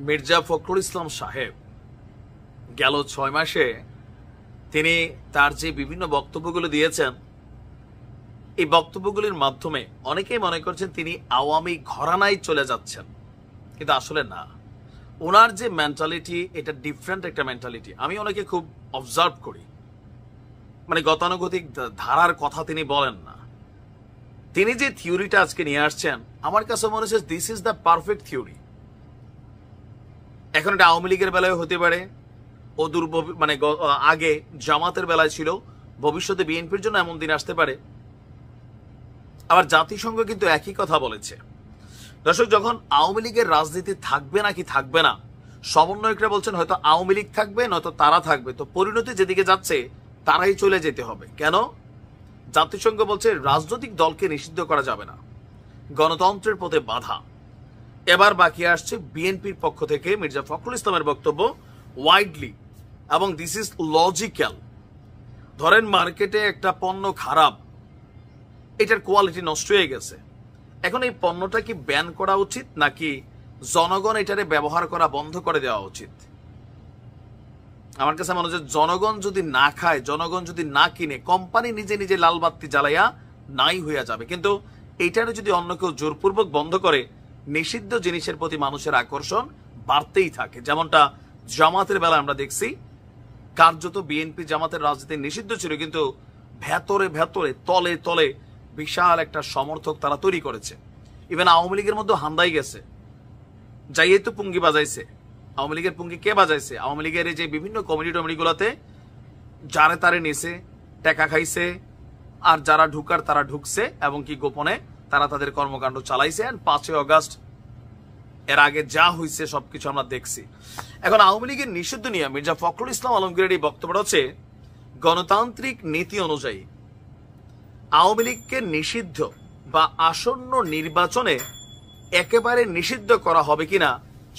মির্জা ফখরুল ইসলাম সাহেব গেল 6 মাসে তিনি তার যে বিভিন্ন বক্তব্যগুলো দিয়েছেন, এই বক্তব্যগুলির মাধ্যমে অনেকেই মনে করছেন তিনি আওয়ামী ঘরানায় চলে যাচ্ছেন, কিন্তু আসলে না। ওনার যে মেন্টালিটি, এটা ডিফারেন্ট একটা মেন্টালিটি। আমি ওনাকে খুব অবজার্ভ করি, মানে গতানুগতিক ধারার কথা তিনি বলেন না। তিনি যে থিওরিটা আজকে নিয়ে আসছেন, আমার কাছে মনে হচ্ছে this is the perfect theory. এখন এটা আওয়ামী লীগের বেলায় হতে পারে, অদূর মানে আগে জামাতের বেলায় ছিল, ভবিষ্যতে বিএনপির জন্য এমন দিন আসতে পারে। আবার জাতিসংঘ কিন্তু একই কথা বলেছে। দর্শক, যখন আওয়ামী লীগের রাজনীতি থাকবে নাকি থাকবে না, সমন্বয়করা বলছেন হয়তো আওয়ামী লীগ থাকবে, নয়তো তারা থাকবে। তো পরিণতি যেদিকে যাচ্ছে তারাই চলে যেতে হবে। কেন? জাতিসংঘ বলছে রাজনৈতিক দলকে নিষিদ্ধ করা যাবে না, গণতন্ত্রের পথে বাধা। এবার বাকি আসছে বিএনপির পক্ষ থেকে মির্জা ফখরুল ইসলামের বক্তব্য ওয়াইডলি, এবং দিস ইজ লজিক্যাল। ধরেন মার্কেটে একটা পণ্য খারাপ, এটার কোয়ালিটি নষ্ট হয়ে গেছে, এখন এই পণ্যটা কি ব্যান করা উচিত নাকি জনগণ এটারে ব্যবহার করা বন্ধ করে দেওয়া উচিত? আমার কাছে মনে হচ্ছে জনগণ যদি না খায়, জনগণ যদি না কিনে, কোম্পানি নিজে নিজে লাল বাতি জ্বালাইয়া নাই হইয়া যাবে। কিন্তু এইটারে যদি অন্য কেউ জোরপূর্বক বন্ধ করে, নিষিদ্ধ জিনিসের প্রতি মানুষের আকর্ষণ বাড়তেই থাকে। যেমনটা জামাতের বেলা আমরা দেখছি, কার্যত বিএনপি জামাতের রাজনীতি নিষিদ্ধ ছিল, কিন্তু ভেতরে ভেতরে তলে তলে বিশাল একটা সমর্থক তারা তৈরি করেছে। ইভেন আওয়ামী লীগের মধ্যে হান্দাই গেছে, যাইয়ে তো পুঙ্গি বাজাইছে। আওয়ামী লীগের পুঙ্গি কে বাজাইছে? আওয়ামী লীগের এই যে বিভিন্ন কমিটি টমিটিগুলোতে যারে তারে নিছে, টাকা খাইছে, আর যারা ঢুকার তারা ঢুকছে, এবং কি গোপনে তারা তাদের কর্মকাণ্ড চালাইছে। 5ই আগস্ট এর আগে যা হয়েছে সবকিছু আমরা দেখছি। এখন আওয়ামী লীগের নিষিদ্ধ নিয়ে মির্জা ফখরুল ইসলাম আলমগীরের এই বক্তব্যটা হচ্ছে, গণতান্ত্রিক নীতি অনুযায়ী আওয়ামী লীগকে নিষিদ্ধ বা আসন্ন নির্বাচনে একেবারে নিষিদ্ধ করা হবে কিনা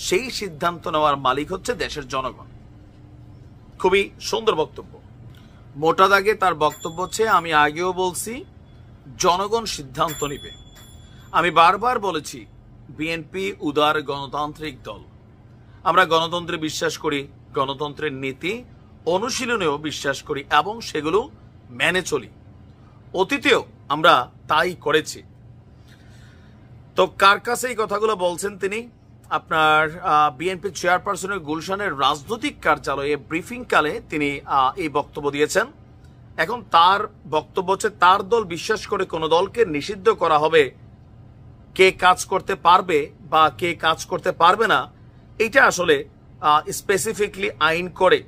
সেই সিদ্ধান্ত নেওয়ার মালিক হচ্ছে দেশের জনগণ। খুবই সুন্দর বক্তব্য। মোটা দাগে তার বক্তব্য হচ্ছে, আমি আগেও বলছি জনগণ সিদ্ধান্ত নিবে। আমি বারবার বলেছি বিএনপি উদার গণতান্ত্রিক দল, আমরা গণতন্ত্রে বিশ্বাস করি, গণতন্ত্রের নীতি অনুশীলনেও বিশ্বাস করি, এবং সেগুলো মেনে চলি। অতীতেও আমরা তাই করেছি। তো কার কাছে এই কথাগুলো বলছেন তিনি? আপনার বিএনপি চেয়ারপারসনের গুলশানের রাজনৈতিক কার্যালয়ে ব্রিফিং কালে তিনি এই বক্তব্য দিয়েছেন। এখন তার বক্তব্য হচ্ছে, তার দল বিশ্বাস করে কোন দলকে নিষিদ্ধ করা হবে, কে কাজ করতে পারবে বা কে কাজ করতে পারবে না, এটা আসলে স্পেসিফিকলি আইন করে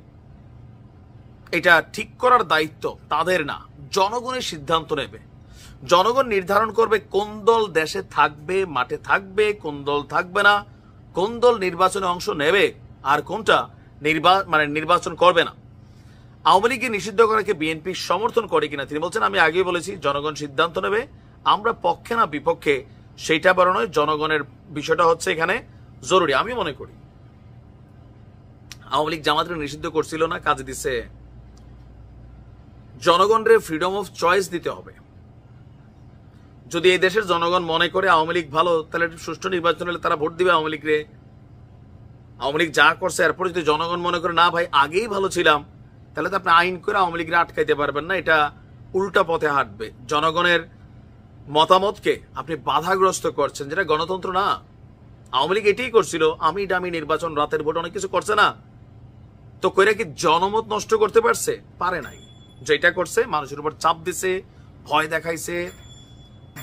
এটা ঠিক করার দায়িত্ব তাদের না, জনগণের সিদ্ধান্ত নেবে। জনগণ নির্ধারণ করবে কোন দল দেশে থাকবে, মাঠে থাকবে, কোন দল থাকবে না, কোন দল নির্বাচনে অংশ নেবে আর কোনটা নির্বাচন করবে না। আওয়ামী লীগকে নিষিদ্ধ করাকে বিএনপি সমর্থন করে কিনা তিনি বলছেন, আমি আগেই বলেছি জনগণ সিদ্ধান্ত নেবে, আমরা পক্ষে না বিপক্ষে সেইটা বড় নয়, জনগণের বিষয়টা হচ্ছে এখানে জরুরি। আমি মনে করি আওয়ামী লীগ জামাতের নিষিদ্ধ করছিল না, কাজে দিচ্ছে। জনগণের ফ্রিডম অফ চয়েস দিতে হবে। যদি এই দেশের জনগণ মনে করে আওয়ামী লীগ ভালো, তাহলে সুষ্ঠু নির্বাচন হলে তারা ভোট দিবে আওয়ামী লীগরে। আওয়ামী লীগ যা করছে এরপরে যদি জনগণ মনে করে না ভাই আগেই ভালো ছিলাম, তাহলে তো আপনি আইন করে আওয়ামী লীগরে আটকাইতে পারবেন না, এটা উল্টা পথে হাঁটবে। জনগণের মতামতকে আপনি বাধাগ্রস্ত করছেন, যেটা গণতন্ত্র না। আওয়ামী লীগ এটাই করছিল, আমি ডামি নির্বাচন, রাতের ভোট, অনেক কিছু করছে না। তো কইরা কি জনমত নষ্ট করতে পারছে? পারে নাই। যেটা করছে মানুষের উপর চাপ দিছে, ভয় দেখাইছে,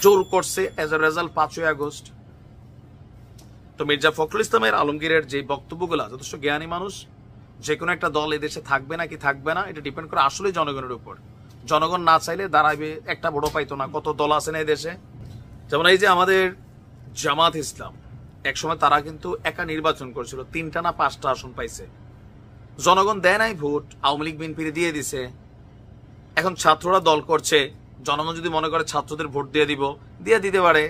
জোর করছে, এজ এ রেজাল্ট 5ই আগস্ট। তো মির্জা ফখরুল ইসলামের আলমগীরের যে বক্তব্যগুলো, যথেষ্ট জ্ঞানী মানুষ। যে কোনো একটা দল এদেশে থাকবে নাকি থাকবে না, এটা ডিপেন্ড করে আসলে জনগণের উপর। জনগণ না চাইলে দাঁড়াইবে, একটা ভোটও পাইতো না। কত দল আছে না এই দেশে, যেমন এই যে আমাদের জামাত ইসলাম, একসময় তারা কিন্তু একা নির্বাচন করেছিল, 3টা না 5টা আসন পাইছে। জনগণ দেয় নাই ভোট, আওয়ামী লীগ বিএনপি দিয়ে দিছে। এখন ছাত্ররা দল করছে, জনগণ যদি মনে করে ছাত্রদের ভোট দিয়ে দিতে পারে।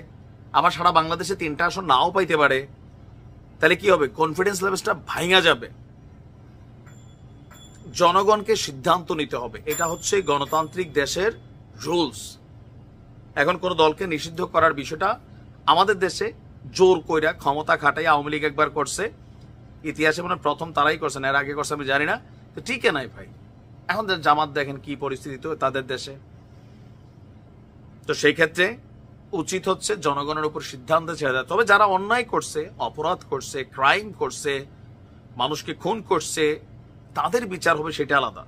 আবার সারা বাংলাদেশে 3টা আসন নাও পাইতে পারে। তাহলে কি হবে? কনফিডেন্স লেভেলটা ভাঙা যাবে। জনগণকে সিদ্ধান্ত নিতে হবে, এটা হচ্ছে গণতান্ত্রিক দেশের রুলস। এখন কোন দলকে নিষিদ্ধ করার বিষয়টা আমাদের দেশে জোর কইরা ক্ষমতা খাটাই আওয়ামী লীগ একবার করছে, ইতিহাসে মনে হয় প্রথম তারাই করছেন, এর আগে করছে আমি জানি না। তো টিকে নাই ভাই। এখন জামাত দেখেন কি পরিস্থিতি তো তাদের দেশে। তো সেই ক্ষেত্রে উচিত হচ্ছে জনগণের উপর সিদ্ধান্ত ছেড়ে দেয়। তবে যারা অন্যায় করছে, অপরাধ করছে, ক্রাইম করছে, মানুষকে খুন করছে, তাদের বিচার হবে, সেটা আলাদা।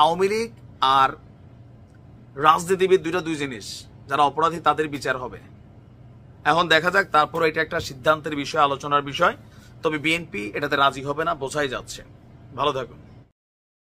আওয়ামী লীগ আর রাজনীতিবিদ দুই জিনিস। যারা অপরাধী তাদের বিচার হবে। এখন দেখা যাক, তারপর এটা একটা সিদ্ধান্তের বিষয়, আলোচনার বিষয়। তবে বিএনপি এটাতে রাজি হবে না, বোঝাই যাচ্ছে। ভালো থাকুন।